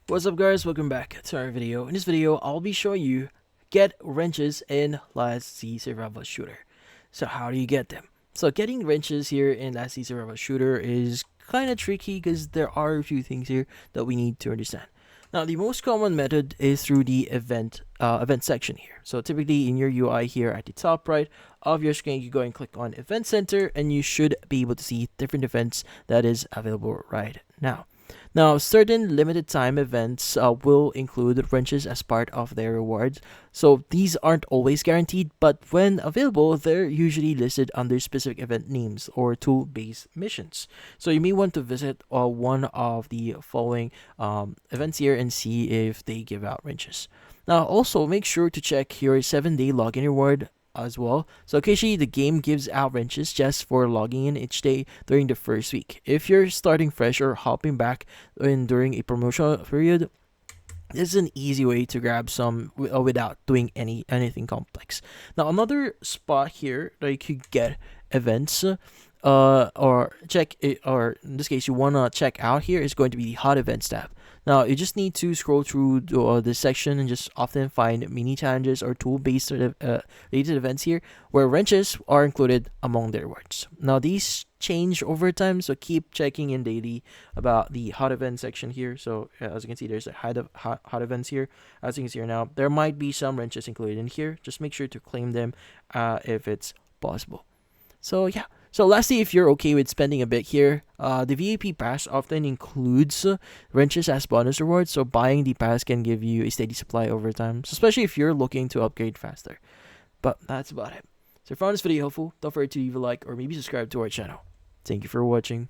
What's up guys, welcome back to our video. In this video, I'll be showing you get wrenches in Last Sea Survival Shooter. So how do you get them? So getting wrenches here in Last Sea Survival Shooter is kind of tricky because there are a few things here that we need to understand. Now the most common method is through the event section here. So typically in your UI here at the top right of your screen, you go and click on Event Center and you should be able to see different events that is available right now. Now, certain limited time events will include wrenches as part of their rewards. So these aren't always guaranteed, but when available, they're usually listed under specific event names or tool-based missions. So you may want to visit one of the following events here and see if they give out wrenches. Now, also make sure to check your 7-day login reward as well. So occasionally the game gives out wrenches just for logging in each day during the first week. If you're starting fresh or hopping back in during a promotional period, this is an easy way to grab some without doing anything complex. Now another spot here that you could get events or check it, or in this case you want to check out here is going to be the hot events tab. Now you just need to scroll through this section and just often find mini challenges or tool-based related events here where wrenches are included among their rewards. Now these change over time, so keep checking in daily about the hot event section here. So as you can see, there's a hot events here. As you can see here now, there might be some wrenches included in here. Just make sure to claim them if it's possible. So yeah. So lastly, if you're okay with spending a bit here, the VIP pass often includes wrenches as bonus rewards. So buying the pass can give you a steady supply over time, so especially if you're looking to upgrade faster. But that's about it. So if you found this video helpful, don't forget to leave a like or maybe subscribe to our channel. Thank you for watching.